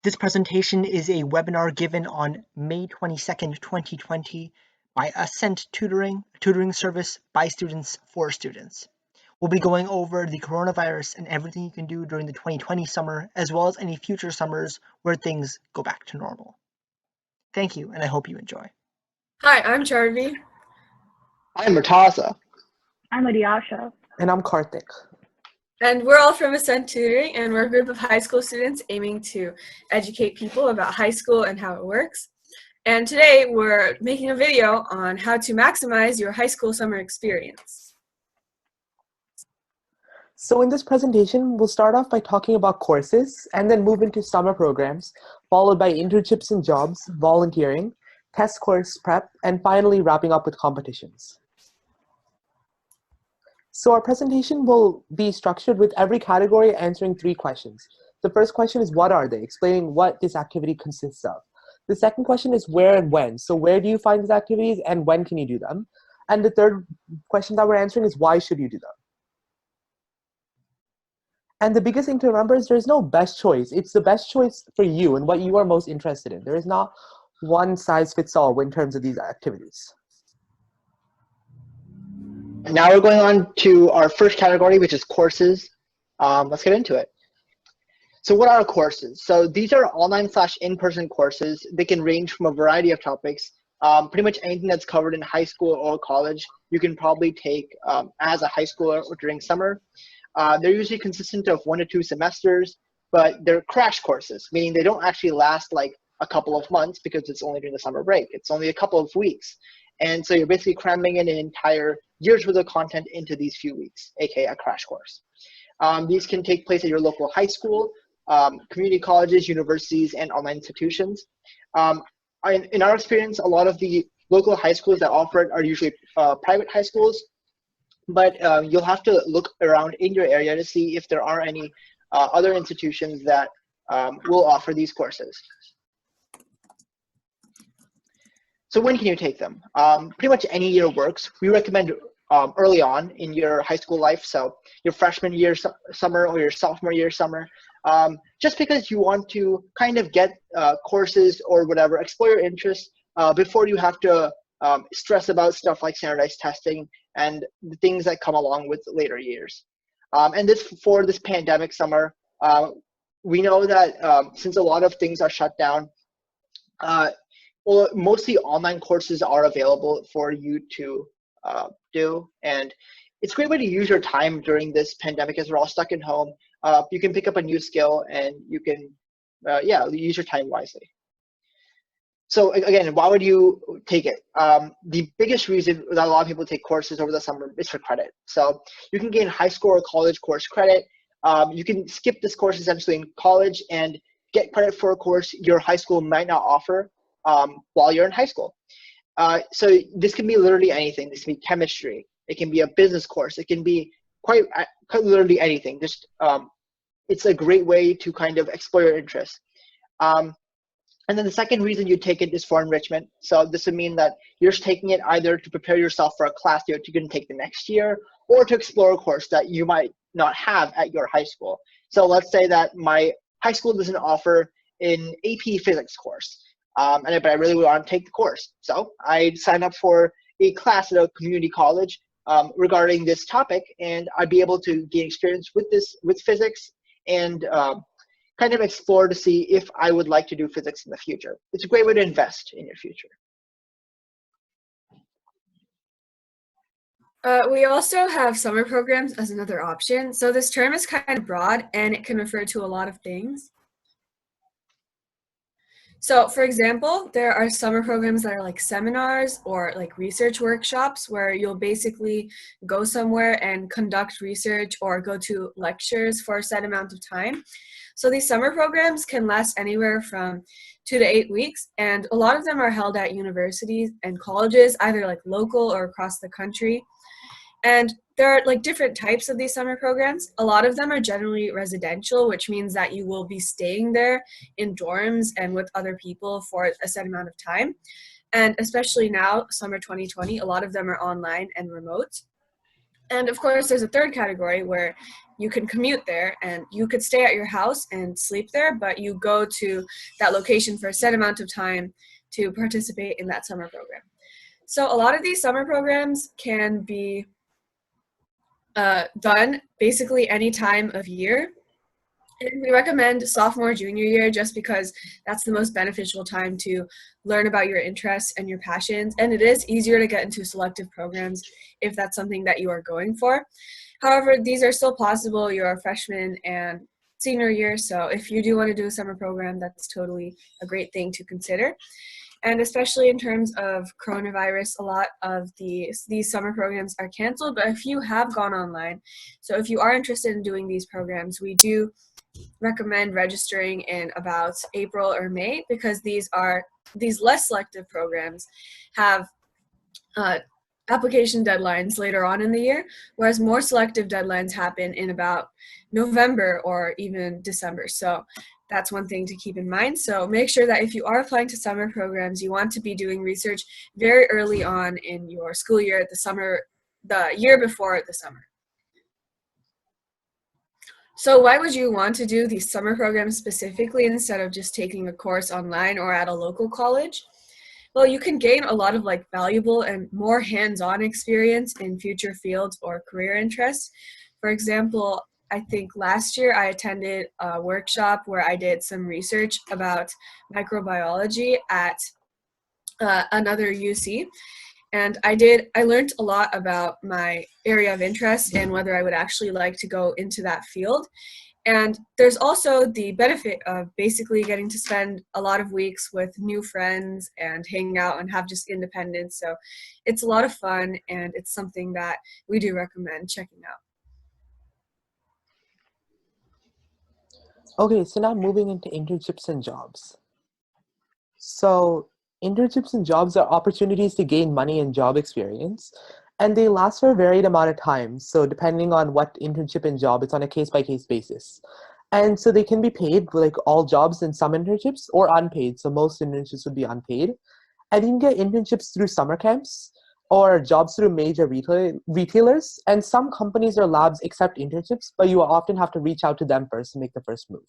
This presentation is a webinar given on May 22nd, 2020 by Ascent Tutoring, a tutoring service by students for students. We'll be going over the coronavirus and everything you can do during the 2020 summer, as well as any future summers where things go back to normal. Thank you, and I hope you enjoy. Hi, I'm Charvi. I'm Murtaza. I'm Adiyasha. And I'm Karthik. And we're all from Ascent Tutoring, and we're a group of high school students aiming to educate people about high school and how it works. And today we're making a video on how to maximize your high school summer experience. So in this presentation, we'll start off by talking about courses and then move into summer programs, followed by internships and jobs, volunteering, test course prep, and finally wrapping up with competitions. So our presentation will be structured with every category answering 3 questions. The first question is, what are they? Explaining what this activity consists of. The second question is where and when. So where do you find these activities and when can you do them? And the third question that we're answering is, why should you do them? And the biggest thing to remember is there's no best choice. It's the best choice for you and what you are most interested in. There is not one size fits all in terms of these activities. Now we're going on to our first category, which is courses. Let's get into it. So what are courses? So these are online/in-person courses. They can range from a variety of topics. Pretty much anything that's covered in high school or college, you can probably take as a high schooler or during summer. They're usually consistent of 1 to 2 semesters, but they're crash courses, meaning they don't actually last like a couple of months because it's only during the summer break. It's only a couple of weeks. And so you're basically cramming in an entire year's worth of content into these few weeks, aka a crash course. These can take place at your local high school, community colleges, universities, and online institutions. In our experience, a lot of the local high schools that offer it are usually private high schools, but you'll have to look around in your area to see if there are any other institutions that will offer these courses. So when can you take them? Pretty much any year works. We recommend early on in your high school life, so your freshman year summer or your sophomore year summer, just because you want to kind of get courses or whatever, explore your interests before you have to stress about stuff like standardized testing and the things that come along with later years. And for this pandemic summer, we know that since a lot of things are shut down, well, mostly online courses are available for you to do, and it's a great way to use your time during this pandemic as we're all stuck at home. You can pick up a new skill and you can, use your time wisely. So again, why would you take it? The biggest reason that a lot of people take courses over the summer is for credit. So you can gain high school or college course credit. You can skip this course essentially in college and get credit for a course your high school might not offer while you're in high school. So this can be literally anything. This can be chemistry. It can be a business course. It can be quite literally anything. Just it's a great way to kind of explore your interests. And then the second reason you take it is for enrichment. So this would mean that you're just taking it either to prepare yourself for a class that you're going to take the next year, or to explore a course that you might not have at your high school. So let's say that my high school doesn't offer an AP physics course, but I really want to take the course. So I sign up for a class at a community college regarding this topic, and I'd be able to gain experience with physics and kind of explore to see if I would like to do physics in the future. It's a great way to invest in your future. We also have summer programs as another option. So this term is kind of broad and it can refer to a lot of things. So for example, there are summer programs that are like seminars or like research workshops where you'll basically go somewhere and conduct research or go to lectures for a set amount of time. So these summer programs can last anywhere from 2 to 8 weeks, and a lot of them are held at universities and colleges, either like local or across the country. And there are like different types of these summer programs. A lot of them are generally residential, which means that you will be staying there in dorms and with other people for a set amount of time. And especially now, summer 2020, a lot of them are online and remote. And of course, there's a third category where you can commute there, and you could stay at your house and sleep there, but you go to that location for a set amount of time to participate in that summer program. So a lot of these summer programs can be done basically any time of year. And we recommend sophomore, junior year just because that's the most beneficial time to learn about your interests and your passions. And it is easier to get into selective programs if that's something that you are going for. However, these are still possible. You're a freshman and senior year, so if you do want to do a summer program, that's totally a great thing to consider. And especially in terms of coronavirus, a lot of these summer programs are canceled, but a few have gone online. So if you are interested in doing these programs, we do recommend registering in about April or May, because these less selective programs have application deadlines later on in the year, whereas more selective deadlines happen in about November or even December. So that's one thing to keep in mind. So make sure that if you are applying to summer programs, you want to be doing research very early on in your school year, the year before the summer. So why would you want to do these summer programs specifically instead of just taking a course online or at a local college? Well, you can gain a lot of valuable and more hands-on experience in future fields or career interests. For example, I think last year I attended a workshop where I did some research about microbiology at another UC. And I learned a lot about my area of interest and whether I would actually like to go into that field. And there's also the benefit of basically getting to spend a lot of weeks with new friends and hanging out and have just independence. So it's a lot of fun, and it's something that we do recommend checking out. Okay, so now moving into internships and jobs. So internships and jobs are opportunities to gain money and job experience, and they last for a varied amount of time. So depending on what internship and job, it's on a case-by-case basis. And so they can be paid, like all jobs and some internships, or unpaid. So most internships would be unpaid. And you can get internships through summer camps or jobs through major retailers. And some companies or labs accept internships, but you will often have to reach out to them first to make the first move.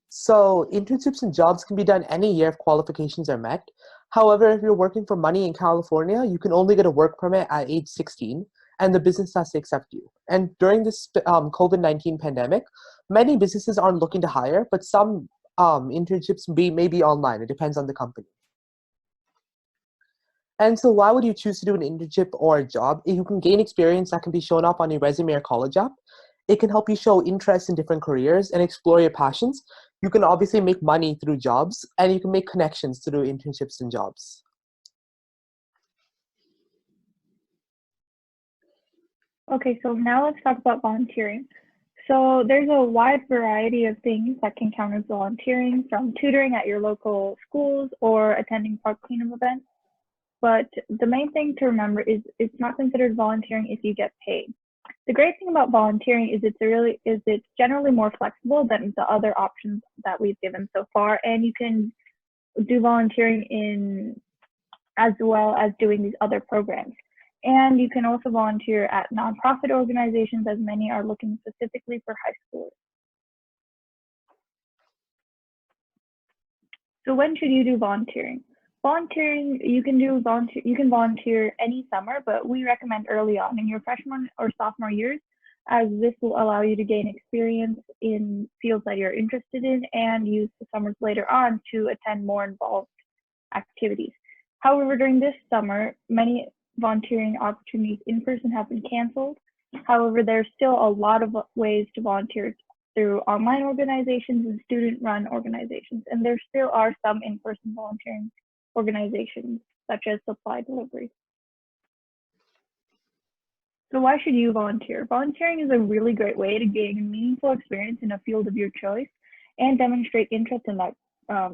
So internships and jobs can be done any year if qualifications are met. However, if you're working for money in California, you can only get a work permit at age 16, and the business has to accept you. And during this COVID-19 pandemic, many businesses aren't looking to hire, but some internships may be online. It depends on the company. And so why would you choose to do an internship or a job? You can gain experience that can be shown up on your resume or college app. It can help you show interest in different careers and explore your passions. You can obviously make money through jobs, and you can make connections through internships and jobs. Okay, so now let's talk about volunteering. So there's a wide variety of things that can count as volunteering, from tutoring at your local schools or attending park cleanup events. But the main thing to remember is it's not considered volunteering if you get paid. The great thing about volunteering is it's generally more flexible than the other options that we've given so far, and you can do volunteering in as well as doing these other programs. And you can also volunteer at nonprofit organizations, as many are looking specifically for high schoolers. So when should you do volunteering? Volunteering, you can volunteer any summer, but we recommend early on in your freshman or sophomore years, as this will allow you to gain experience in fields that you're interested in and use the summers later on to attend more involved activities. However, during this summer, many volunteering opportunities in person have been canceled. However, there's still a lot of ways to volunteer through online organizations and student-run organizations, and there still are some in-person volunteering organizations, such as supply delivery. So why should you volunteer? Volunteering is a really great way to gain a meaningful experience in a field of your choice and demonstrate interest in that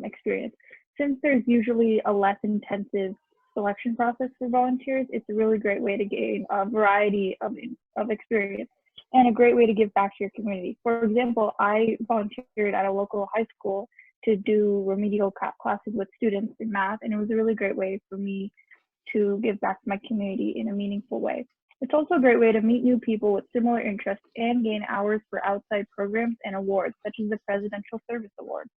experience. Since there's usually a less intensive selection process for volunteers, it's a really great way to gain a variety of experience and a great way to give back to your community. For example, I volunteered at a local high school to do remedial classes with students in math, and it was a really great way for me to give back to my community in a meaningful way. It's also a great way to meet new people with similar interests and gain hours for outside programs and awards, such as the Presidential Service Award.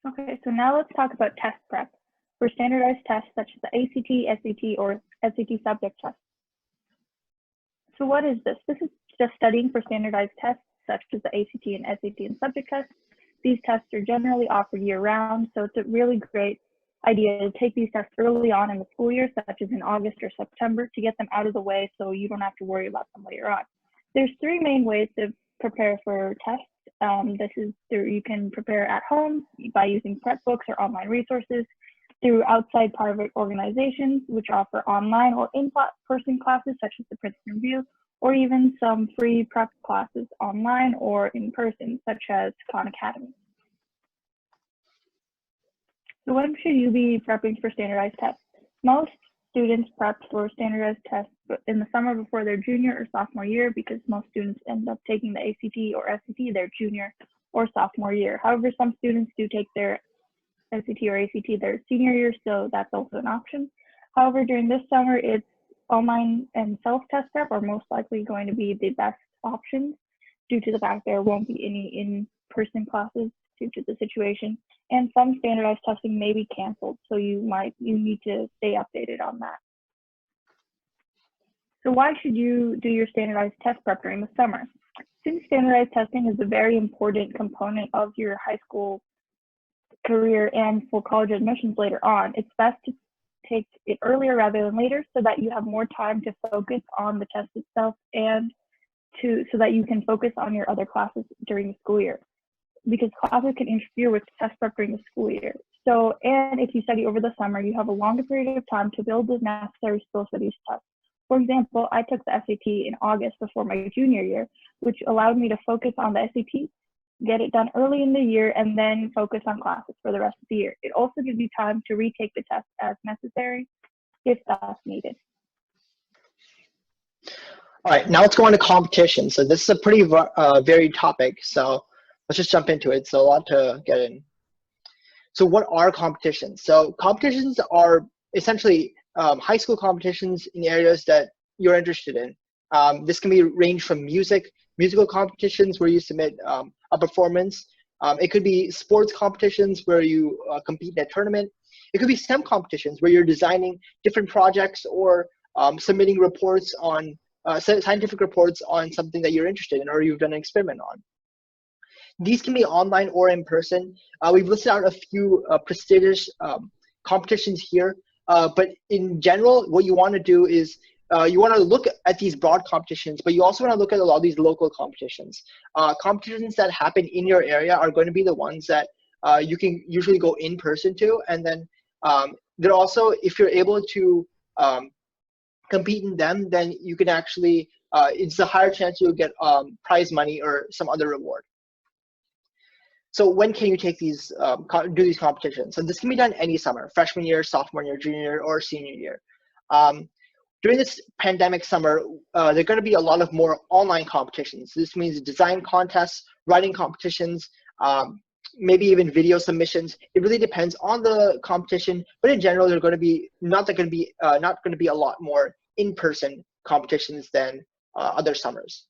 Okay, so now let's talk about test prep for standardized tests such as the ACT, SAT, or SAT subject test. So what is this? This is just studying for standardized tests such as the ACT and SAT and subject tests. These tests are generally offered year-round, so it's a really great idea to take these tests early on in the school year, such as in August or September, to get them out of the way so you don't have to worry about them later on. There's three main ways to prepare for tests. This is through, you can prepare at home by using prep books or online resources, through outside private organizations which offer online or in-person classes such as the Princeton Review, or even some free prep classes online or in person such as Khan Academy. So when should you be prepping for standardized tests? Most students prep for standardized tests in the summer before their junior or sophomore year, because most students end up taking the ACT or SAT their junior or sophomore year. However, some students do take their SAT or ACT their senior year, so that's also an option. However, during this summer, it's online and self-test prep are most likely going to be the best options due to the fact there won't be any in-person classes due to the situation, and some standardized testing may be canceled, so you need to stay updated on that. So why should you do your standardized test prep during the summer? Since standardized testing is a very important component of your high school career and for college admissions later on, it's best to take it earlier rather than later so that you have more time to focus on the test itself and so that you can focus on your other classes during the school year, because classes can interfere with test prep during the school year. So, and if you study over the summer, you have a longer period of time to build the necessary skills for these tests. For example, I took the SAT in August before my junior year, which allowed me to focus on the SAT, get it done early in the year, and then focus on classes for the rest of the year. It also gives you time to retake the test as necessary if that's needed. All right, now let's go on to competition. So this is a pretty varied topic, so let's just jump into it. So a lot to get in. So what are competitions? So competitions are essentially high school competitions in areas that you're interested in. This can be range from musical competitions where you submit a performance. It could be sports competitions where you compete in a tournament. It could be STEM competitions where you're designing different projects or submitting reports on scientific reports on something that you're interested in or you've done an experiment on. These can be online or in person. We've listed out a few prestigious competitions here, but in general, what you want to do is you want to look at these broad competitions, but you also want to look at a lot of these local competitions. Competitions that happen in your area are going to be the ones that you can usually go in person to, and then they're also, if you're able to compete in them, then you can actually, it's a higher chance you'll get prize money or some other reward. So when can you take these, do these competitions? So this can be done any summer, freshman year, sophomore year, junior year, or senior year. During this pandemic summer, there are going to be a lot of more online competitions. This means design contests, writing competitions, maybe even video submissions. It really depends on the competition, but in general, they're going to be not going to be a lot more in-person competitions than other summers.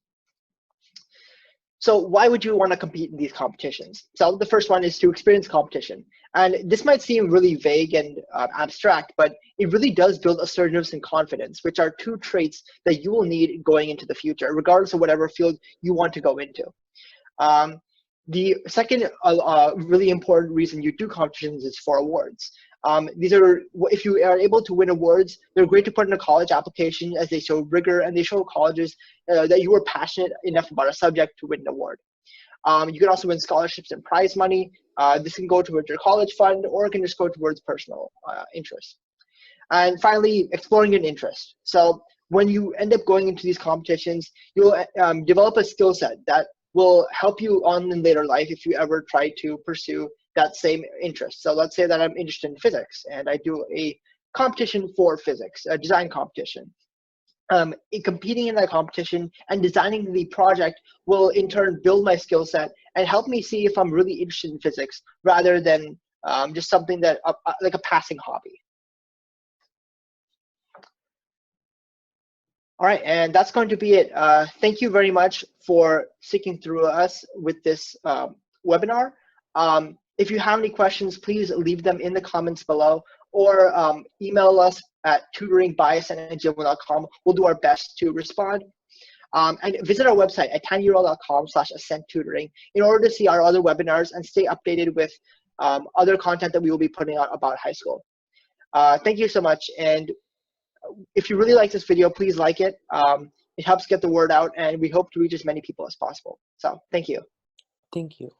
So why would you want to compete in these competitions? So the first one is to experience competition. And this might seem really vague and abstract, but it really does build assertiveness and confidence, which are two traits that you will need going into the future, regardless of whatever field you want to go into. The second really important reason you do competitions is for awards. These are, if you are able to win awards, they're great to put in a college application as they show rigor and they show colleges that you were passionate enough about a subject to win an award. You can also win scholarships and prize money. This can go towards your college fund, or it can just go towards personal interests. And finally, exploring an interest. So when you end up going into these competitions, you'll develop a skill set that will help you on in later life if you ever try to pursue that same interest. So let's say that I'm interested in physics and I do a competition for physics, a design competition. Competing in that competition and designing the project will in turn build my skill set and help me see if I'm really interested in physics rather than just something that like a passing hobby. All right, and that's going to be it. Thank you very much for sticking through us with this webinar. If you have any questions, please leave them in the comments below, or email us at tutoringbyascent@gmail.com. We'll do our best to respond. And visit our website at tinyurl.com/ascenttutoring in order to see our other webinars and stay updated with other content that we will be putting out about high school. Thank you so much. And if you really like this video, please like it. It helps get the word out, and we hope to reach as many people as possible. So thank you. Thank you.